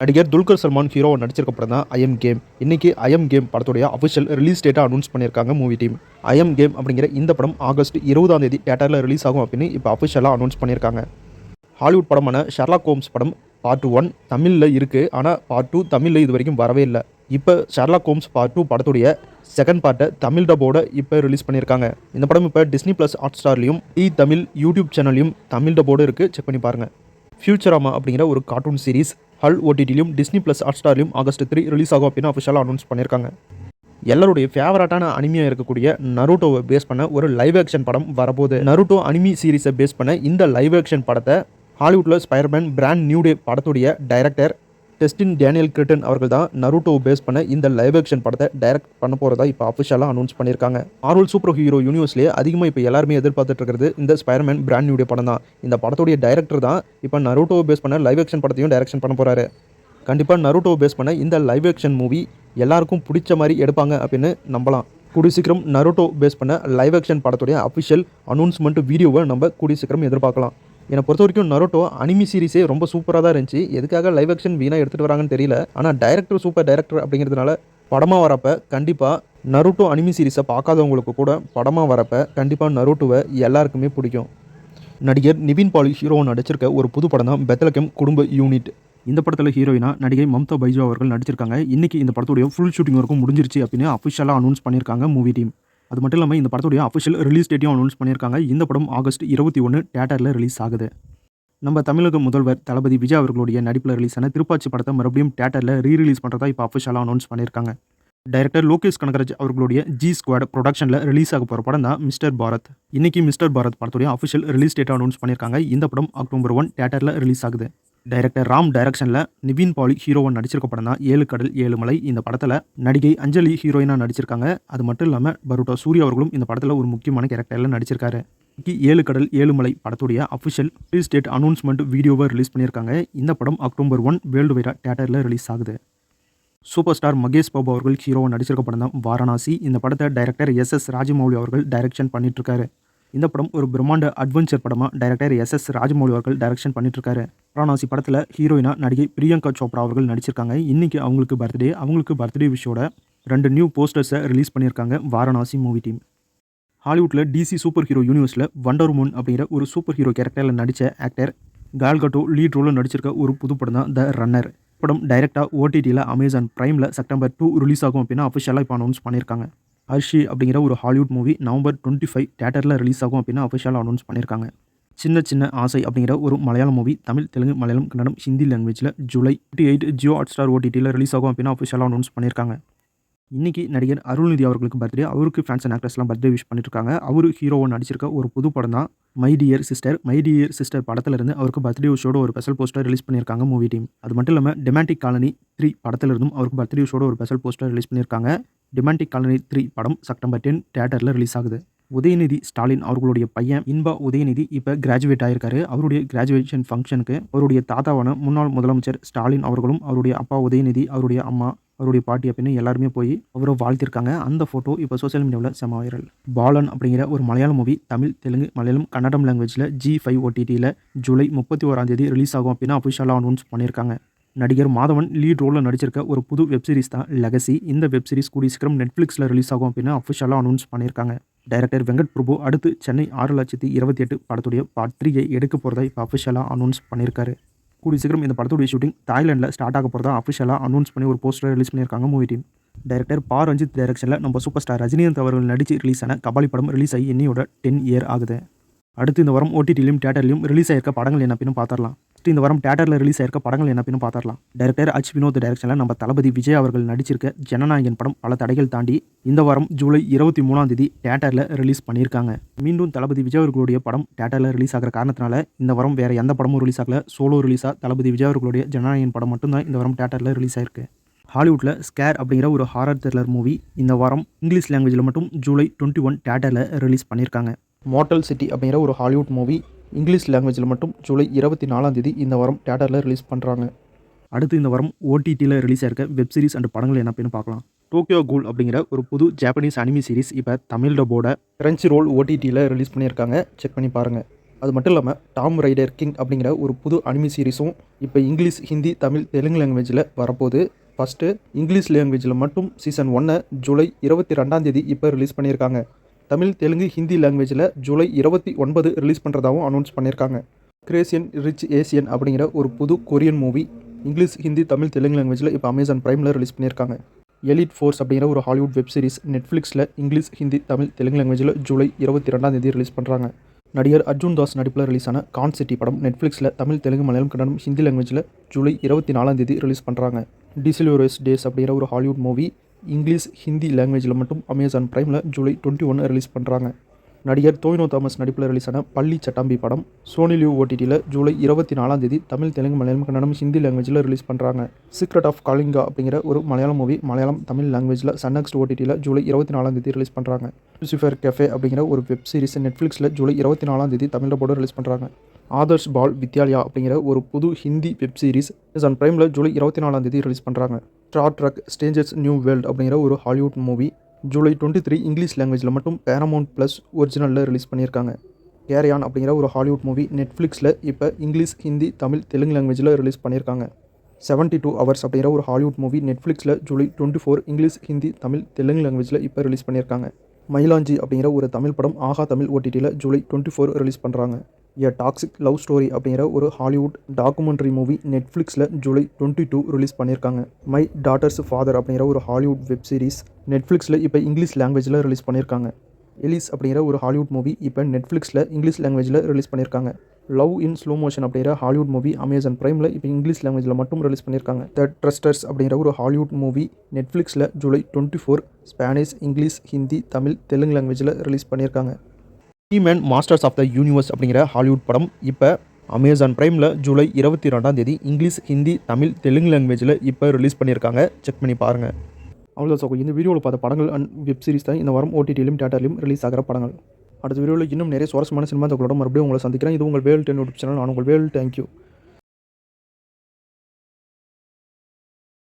நடிகர் துல்கர் சல்மான் ஹீரோவா நடிச்சிருக்க படம் தான் ஐ எம் கேம். இன்னைக்கு ஐ எம் கேம் படத்துடைய அஃபிஷியல் ரிலீஸ் டேட்டை அனௌன்ஸ் பண்ணியிருக்காங்க movie team. I am game அப்படிங்கிற இந்த படம் ஆகஸ்ட் 20ஆம் தேதி தியேட்டரில் ரிலீஸ் ஆகும் அப்படின்னு இப்போ அஃபிஷியலாக அனௌன்ஸ் பண்ணியிருக்காங்க. ஹாலிவுட் படமான ஷெர்லாக் ஹோம்ஸ் படம் பார்ட் 1 தமிழில் இருக்குது. ஆனால் பார்ட் 2 தமிழில் இது வரைக்கும் வரவே இல்லை. இப்போ ஷெர்லாக் ஹோம்ஸ் பார்ட் 2 படத்துடைய செகண்ட் பார்ட்டை தமிழ் டப்போட இப்போ ரிலீஸ் பண்ணியிருக்காங்க. இந்த படம் இப்போ டிஸ்னி ப்ளஸ் ஹாட்ஸ்டார்லையும் தமிழ் யூடியூப் சேனல்லையும் தமிழ் டப்போடு இருக்குது. செக் பண்ணி பாருங்கள். ஃபியூச்சராமா அப்படிங்கிற ஒரு கார்ட்டூன் சீரிஸ் ஹல் ஓடிடிலையும் டிஸ்னி ப்ளஸ் ஹாட்ஸ்டார்லையும் ஆகஸ்ட் 3 ரிலீஸ் ஆகும் அப்படின்னு அஃபிஷியலாக அனௌன்ஸ் பண்ணியிருக்காங்க. எல்லாருடைய ஃபேவரட்டான அனிமியாக இருக்கக்கூடிய நருட்டோவை பேஸ் பண்ண ஒரு லைவ் ஆக்ஷன் படம் வரப்போகுது. நருட்டோ அனிமி சீரிஸை பேஸ் பண்ண இந்த லைவ் ஆக்ஷன் படத்தை ஹாலிவுட்டில் ஸ்பைடர்மேன் பிராண்ட் நியூ டே படத்துடைய டைரக்டர் டெஸ்டின் டேனியல் கிரிட்டன் அவர்கள் தான் நருட்டோவை பேஸ் பண்ண இந்த லைவ் ஆக்ஷன் படத்தை டைரக்ட் பண்ண போகிறதா இப்போ அஃபிஷியலாக அனௌன்ஸ் பண்ணியிருக்காங்க. மார்வல் சூப்பர் ஹீரோ யூனிவர்ஸ்லேயே அதிகமாக இப்போ எல்லாருமே எதிர்பார்த்துட்டு இருக்கிறது இந்த ஸ்பைடர்மேன் பிராண்ட் நியூ டே படம் தான். இந்த படத்துடைய டைரக்டர் தான் இப்போ நருட்டோவை பேஸ் பண்ண லைவ் ஆக்ஷன் படத்தையும் டைரக்ஷன் பண்ண போகிறாரு. கண்டிப்பாக நருட்டோவை பேஸ் பண்ண இந்த லைவ் ஆக்ஷன் மூவி எல்லாருக்கும் பிடிச்ச மாதிரி எடுப்பாங்க அப்படின்னு நம்பலாம். கூடிய சீக்கிரம் நருட்டோ பேஸ் பண்ண லைவ் ஆக்ஷன் படத்துடைய அஃபிஷியல் அனௌன்ஸ்மெண்ட் வீடியோவை நம்ம கூடிய சீக்கிரம் எதிர்பார்க்கலாம். என்னை பொறுத்த வரைக்கும் நருட்டோ அனிமி சீரிஸே ரொம்ப சூப்பராக தான் இருந்துச்சு. எதுக்காக லைவ் ஆக்ஷன் வீணாக எடுத்துகிட்டு வராங்கன்னு தெரியல. ஆனால் டைரக்டர் சூப்பர் டைரக்டர் அப்படிங்கிறதுனால படமாக வரப்போ கண்டிப்பாக நருட்டோ அனிமி சீரிஸை பார்க்காதவங்களுக்கு கூட படமாக வரப்போ கண்டிப்பாக நருட்டோவை எல்லாருக்குமே பிடிக்கும். நடிகர் நிவின் பாலி ஹீரோவை நடிச்சிருக்க ஒரு புது படம் தான் பெத்லகேம் குடும்ப யூனிட். இந்த படத்தில் ஹீரோயினா நடிகை மம்தா பைஜு அவர்கள் நடிச்சிருக்காங்க. இன்றைக்கி இந்த படத்துடைய ஃபுல் ஷூட்டிங் ஒர்க்கும் முடிஞ்சிருச்சு அப்படின்னு அஃபிஷியலாக அனௌன்ஸ் பண்ணியிருக்காங்க மூவி டீம். அது மட்டும் இல்லாமல் இந்த படத்துடைய அஃபிஷியல் ரிலீஸ் டேட்டையும் அனௌன்ஸ் பண்ணியிருக்காங்க. இந்த படம் ஆகஸ்ட் 21 தியேட்டரில் ரிலீஸ் ஆகுது. நம்ம தமிழக முதல்வர் தளபதி விஜய் அவர்களுடைய நடிப்பில் ரிலீஸ் ஆன திருப்பாச்சி படத்தை மறுபடியும் தியேட்டரில் ரீரிலீஸ் பண்ணுறதா இப்போ அஃபிஷியலாக அனௌன்ஸ் பண்ணியிருக்காங்க. டைரக்டர் லோகேஷ் கனகராஜ் அவர்களுடைய ஜி ஸ்குவாட் ப்ரொடக்ஷனில் ரிலீஸ் ஆக போகிற படம் தான் மிஸ்டர் பாரத். இன்னைக்கு மிஸ்டர் பாரத் படத்துடைய அஃபிஷியல் ரிலீஸ் டேட்டை அனௌன்ஸ் பண்ணியிருக்காங்க. இந்த படம் அக்டோபர் 1 தியேட்டரில் ரிலீஸ் ஆகுது. டைரக்டர் ராம் டைரக்ஷனில் நிவின் பாலி ஹீரோவாக நடிச்சிருக்க படம் தான் 7 கடல் 7 மலை. இந்த படத்தில் நடிகை அஞ்சலி ஹீரோயினாக நடிச்சிருக்காங்க. அது மட்டும் இல்லாமல் பரோட்டா சூர்யா அவர்களும் இந்த படத்தில் ஒரு முக்கியமான கேரக்டரில் நடிச்சிருக்காரு. 7 கடல் 7 மலை படத்துடைய அஃபிஷியல் ரிலீஸ் டேட் அனௌன்ஸ்மெண்ட் வீடியோவை ரிலீஸ் பண்ணியிருக்காங்க. இந்த படம் அக்டோபர் 1 வேர்ல்டு வைடாக தியேட்டரில் ரிலீஸ் ஆகுது. சூப்பர் ஸ்டார் மகேஷ் பாபு அவர்கள் ஹீரோவாக நடிச்சிருக்க படம் தான் வாரணாசி. இந்த படத்தை டைரக்டர் எஸ் ராஜமௌலி அவர்கள் டைரக்ஷன் பண்ணிட்டுருக்காரு. இந்த படம் ஒரு பிரம்மாண்ட அட்வென்ச்சர் படமாக டைரக்டர் எஸ் ராஜமௌலி அவர்கள் டைரக்ஷன் பண்ணிட்டுருக்காரு. வாரணாசி படத்தில் ஹீரோயினா நடிகை பிரியங்கா சோப்ரா அவர்கள் நடிச்சிருக்காங்க. இன்றைக்கி அவங்களுக்கு பர்த்டே விஷயோட 2 நியூ போஸ்டர்ஸை ரிலீஸ் பண்ணியிருக்காங்க வாரணாசி மூவி டீம். ஹாலிவுட்டில் டிசி சூப்பர் ஹீரோ யூனிவர்ஸில் வண்டர் உமன் அப்படிங்கிற ஒரு சூப்பர் ஹீரோ கேரக்டரில் நடித்த ஆக்டர் கால் கட்டோ லீட் ரோலில் நடிச்சிருக்க ஒரு புது படம் தான் த ரன்னர். படம் டைரெக்டாக ஓடிடியில் அமேசான் பிரைமில் செப்டம்பர் 2 ரிலீஸ் ஆகும் அப்படின்னு அஃபிஷியலாக இப்போ அனௌன்ஸ் பண்ணியிருக்காங்க. ஹர்ஷி அப்படிங்கிற ஒரு ஹாலிவுட் மூவி நவம்பர் 25 தியேட்டரில் ரிலீஸ் ஆகும் அப்படின்னு அஃபிஷியலாக அனௌன்ஸ் பண்ணியிருக்காங்க. சின்ன சின்ன ஆசை அப்படிங்கிற ஒரு மலையாளம் மூவி தமிழ், தெலுங்கு, மலையாளம், கன்னடம், ஹிந்தி லாங்குவேஜில் ஜூலை 28 ஜியோ ஹாட்ஸ்டார் ஓடிடியில் ரிலீஸ் ஆகும் அப்படின்னு அஃபிஷியலாக அனௌன்ஸ் பண்ணியிருக்காங்க. இன்றைக்கி நடிகர் அருள்நிதி அவர்களுக்கு பர்த்டே. அவருக்கு ஃபேன்ஸ் அண்ட் ஆக்டர்ஸ்லாம் பர்த்டே விஷ் பண்ணிட்டுருக்காங்க. அவர் ஹீரோவை நடிச்சிருக்க ஒரு புது படம் தான் மை டியர் சிஸ்டர் படத்திலிருந்து அவருக்கு பர்த்டே விஷயோட ஒரு ஸ்பெஷல் போஸ்டர் ரிலீஸ் பண்ணியிருக்காங்க மூவி டீம். அது மட்டும் இல்லாமல் டொமேன்டிக் காலனி 3 படத்திலிருந்தும் அவருக்கு பர்த்டே விஷயோட ஒரு ஸ்பெஷல் போஸ்டர் ரிலீஸ் பண்ணியிருக்காங்க. டொமேன்டிக் காலனி 3 படம் செப்டம்பர் 10 தியேட்டரில் ரிலீஸ் ஆகுது. உதயநிதி ஸ்டாலின் அவர்களுடைய பையன் இன்பா உதயநிதி இப்போ கிராஜுவேட் ஆகியிருக்காரு. அவருடைய கிராஜுவேஷன் ஃபங்க்ஷனுக்கு அவருடைய தாத்தாவான முன்னாள் முதலமைச்சர் ஸ்டாலின் அவர்களும் அவருடைய அப்பா உதயநிதி, அவருடைய அம்மா, அவருடைய பாட்டி அப்படின்னு எல்லாருமே போய் அவரை வாழ்த்திருக்காங்க. அந்த ஃபோட்டோ இப்போ சோசியல் மீடியாவில் செம வைரல். பாலன் அப்படிங்கிற ஒரு மலையாள மூவி தமிழ், தெலுங்கு, மலையாளம், கன்னடம் லாங்குவேஜில் G5 ஓடிடியில் ஜூலை 31ஆம் தேதி ரிலீஸ் ஆகும் அப்படின்னு அஃபிஷியலாக அனௌன்ஸ் பண்ணியிருக்காங்க. நடிகர் மாதவன் லீட் ரோலில் நடிச்சிருக்க ஒரு புது வெப்சீரிஸ் தான் லெகசி. இந்த வெப்சீரிஸ் கூடிய சீக்கிரம் நெட்ஃப்ளிக்ஸில் ரிலீஸ் ஆகும் அப்படின்னு அஃபிஷியலாக அனௌன்ஸ் பண்ணியிருக்காங்க. டைரக்டர் வெங்கட் பிரபு அடுத்து சென்னை 6,28,000 படத்துடைய பார்ட் 3 எடுக்க போகிறதா இப்போ அஃபிஷியலாக அனௌன்ஸ் பண்ணியிருக்காரு. கூடிய சீக்கிரம் இந்த படத்துடைய ஷூட்டிங் தாய்லாண்டில் ஸ்டார்ட் ஆக போகிறதா அஃபிஷியலாக அனௌன்ஸ் பண்ணி ஒரு போஸ்டர் ரிலீஸ் பண்ணியிருக்காங்க மூவி டீம். டைரக்டர் பா ரஞ்சித் டைரக்ஷனில் நம்ம சூப்பர் ஸ்டார் ரஜினிகாந்த் அவர்கள் நடித்து ரிலீஸ் ஆன கபாலி படம் ரிலீஸ் ஆகி இன்னையோட 10 இயர் ஆகுது. அடுத்து இந்த வாரம் ஓடிடிலையும் தியேட்டர்லையும் ரிலீஸ் ஆயிருக்க படங்கள் என்ன அப்படின்னு பார்த்துடலாம். இந்த வாரம் தியேட்டரில் ரிலீஸ் ஆயிருக்க படங்கள் என்ன அப்படின்னு பார்த்துடலாம். Director H. வினோத் டைரக்ஷனில் நம்ம தளபதி விஜய் அவர்கள் நடிச்சிருக்க ஜனநாயகன் படம் பல தடைகள் தாண்டி இந்த வாரம் ஜூலை 23ஆம் தேதி தியேட்டரில் ரிலீஸ் பண்ணியிருக்காங்க. மீண்டும் தளபதி விஜய் அவர்களுடைய படம் தியேட்டரில் ரிலீஸ் ஆகிற காரணத்தினால இந்த வாரம் வேறு எந்த படமும் ரிலீஸ் ஆகல. சோலோ ரிலீஸாக தளபதி விஜய் அவர்களுடைய ஜனநாயகன் படம் மட்டும்தான் இந்த வாரம் தியேட்டரில் ரிலீஸ் ஆயிருக்கு. ஹாலிவுட்டில் ஸ்கேர் அப்படிங்கிற ஒரு ஹாரர் த்ரில்லர் மூவி இந்த வாரம் இங்கிலீஷ் லாங்குவேஜில் மட்டும் ஜூலை 21 தியேட்டரில் ரிலீஸ் பண்ணியிருக்காங்க. மார்டல் சிட்டி அப்படிங்கிற ஒரு ஹாலிவுட் மூவி இங்கிலீஷ் லாங்குவேஜில் மட்டும் ஜூலை 24ஆம் தேதி இந்த வாரம் தியேட்டரில் ரிலீஸ் பண்ணுறாங்க. அடுத்து இந்த வாரம் ஓடிடியில் ரிலீஸ் ஆயிருக்க வெப் சீரிஸ் அண்ட் படங்கள் என்ன அப்படின்னு பார்க்கலாம். டோக்கியோ கூல் அப்படிங்கிற ஒரு புது ஜாப்பனீஸ் அனிமி சீரிஸ் இப்போ தமிழ் டப்போட கிரன்ச்சி ரோல் ஓடிடியில் ரிலீஸ் பண்ணியிருக்காங்க. செக் பண்ணி பாருங்கள். அது மட்டும் இல்லாமல் டாம் ரைடர் கிங் அப்படிங்கிற ஒரு புது அனிமி சீரிஸும் இப்போ இங்கிலீஷ், ஹிந்தி, தமிழ், தெலுங்கு லாங்குவேஜில் வரப்போகுது. ஃபஸ்ட்டு இங்கிலீஷ் லாங்குவேஜில் மட்டும் சீசன் 1 ஜூலை 22 இப்போ ரிலீஸ் பண்ணியிருக்காங்க. தமிழ், தெலுங்கு, ஹிந்தி லாங்குவேஜில் ஜூலை 29 ரிலீஸ் பண்ணுறதாகவும் அனௌன்ஸ் பண்ணியிருக்காங்க. கிரேசியன் ரிச் ஏசியன் அப்படிங்கிற ஒரு புது Korean movie English, Hindi, Tamil, Telugu லாங்குவேஜில் இப்போ அமேசான் பிரைமில் ரிலீஸ் பண்ணியிருக்காங்க. எலிட் ஃபோர்ஸ் அப்படிங்கிற ஒரு ஹாலிவுட் வெப் சீரிஸ் நெட்ஃப்ளிக்ஸில் இங்கிலீஷ், ஹிந்தி, தமிழ், தெலுங்கு லாங்குவேஜில் ஜூலை 22 ரிலீஸ் பண்ணுறாங்க. நடிகர் அர்ஜுன் தாஸ் நடிப்பில் ரிலீஸான கான் சிட்டி படம் நெட்ஃப்ளிக்ஸில் தமிழ், தெலுங்கு, மலையாளம், கன்னடம், ஹிந்தி லாங்குவேஜில் ஜூலை 24 ரிலீஸ் பண்ணுறாங்க. டிசிலோரஸ் டேஸ் அப்படிங்கிற ஒரு ஹாலிவுட் மூவி இங்கிலீஷ், ஹிந்தி லாங்குவேஜில் மட்டும் அமேசான் பிரைமில் ஜூலை 21 ரிலீஸ் பண்ணுறாங்க. நடிகர் டோவினோ தாமஸ் நடிப்பில் ரிலீஸான பள்ளி சட்டாம்பி படம் சோனி லிவ் ஓடிடியில் ஜூலை 24 தமிழ், தெலுங்கு, மலையாளம், கன்னடம், ஹிந்தி லாங்குவேஜில் ரிலீஸ் பண்ணுறாங்க. சீக்ரெட் ஆஃப் காலிங்கா அப்படிங்கிற ஒரு மலையாளம் மூவி மலையாளம், தமிழ் லாங்குவேஜில் சன்னெக்ஸ்ட் ஓடிடியில் ஜூலை 24 ரிலீஸ் பண்ணுறாங்க. லூசிஃபர் கஃபே அப்படிங்கிற ஒரு வெப் சீரிஸ் நெட்ஃப்ளிக்ஸில் ஜூலை 24 தமிழில் போட ரிலீஸ் பண்ணுறாங்க. ஆதர்ஷ் பால் வித்யாலயா அப்படிங்கிற ஒரு புது ஹிந்தி வெப் சீரிஸ் அமேசான் பிரைமில் ஜூலை 24 ரிலீஸ் பண்ணுறாங்க. Star Trek strangers new world அப்படிங்கிற ஒரு ஹாலிவுட் மூவி ஜூலை 23 இங்கிலீஷ் லாங்குவேஜில் மட்டும் பேரமௌண்ட் ப்ளஸ் ஒரிஜினலில் ரிலீஸ் பண்ணியிருக்காங்க. கேரியான் அப்படிங்கிற ஒரு ஹாலிவுட் மூவி நெட்ஃப்ளிக்ஸில் இப்போ இங்கிலீஷ், ஹிந்தி, தமிழ், தெலுங்கு லாங்குவேஜில் ரிலீஸ் பண்ணியிருக்காங்க. 72 ஹவர்ஸ் அப்படிங்கிற ஒரு ஹாலிவுட் மூவி நெட்ஃப்ளிக்ஸில் ஜூலை 24 இங்கிலீஷ், ஹிந்தி, தமிழ், தெலுங்கு லாங்குவேஜில் இப்போ ரிலீஸ் பண்ணியிருக்காங்க. மயிலாஞ்சி அப்படிங்கிற ஒரு தமிழ் படம் ஆஹா தமிழ் ஓடிடியில் ஜூலை 24 ரிலீஸ் பண்ணுறாங்க. எ டாக்ஸிக் லவ் ஸ்டோரி அப்படிங்கிற ஒரு ஹாலிவுட் டாக்குமெண்ட்ரி மூவி நெட்ஃப்ளிக்ஸில் ஜூலை 22 ரிலீஸ் பண்ணியிருக்காங்க. மை டாட்டர்ஸ் ஃபாதர் அப்படிங்கிற ஒரு ஹாலிவுட் வெப் சீரிஸ் நெட்ஃப்ளிக்ஸில் இப்போ இங்கிலீஷ் லாங்குவேஜில் ரிலீஸ் பண்ணியிருக்காங்க. எலிஸ் அப்படிங்கிற ஒரு ஹாலிவுட் மூவி இப்போ நெட்ஃப்ளிக்ஸில் இங்கிலீஷ் லாங்குவேஜில் ரிலீஸ் பண்ணியிருக்காங்க. லவ் இன் ஸ்லோ மோஷன் அப்படிங்கிற ஹாலிவுட் மூவி அமேசான் பிரைமில் இப்போ இங்கிலீஷ் லாங்குவேஜில் மட்டும் ரிலீஸ் பண்ணியிருக்காங்க. த ட்ரஸ்டர்ஸ் அப்படிங்கிற ஒரு ஹாலிவுட் மூவி நெட்ஃப்ளிக்ஸில் July 24 Spanish, English, Hindi, Tamil, Telugu லாங்குவேஜில் ரிலீஸ் பண்ணியிருக்காங்க. He man masters of the universe அப்படிங்கிற ஹாலிவுட் படம் இப்போ அமேசான் பிரைமில் ஜூலை 22 இங்கிலீஷ், ஹிந்தி, தமிழ், தெலுங்கு லாங்குவேஜில் இப்போ ரிலீஸ் பண்ணியிருக்காங்க. செக் பண்ணி பாருங்கள். அவ்வளோ சார், இந்த வீடியோவில் பார்த்த படங்கள் அண்ட் வெப் சீரிஸ் தான் இந்த வாரம் ஓடிடியிலும் தியேட்டர்லையும் ரிலீஸ் ஆகிற படங்கள். அடுத்த வீடியோவில் இன்னும் நிறைய சுவாரஸ்யமான சினிமா தகவலோட மறுபடியும் உங்களை சந்திக்கிறேன். இது உங்கள் வேல் 10 யூடியூப் சேனல். நான் உங்கள் வேல். தேங்க்யூ.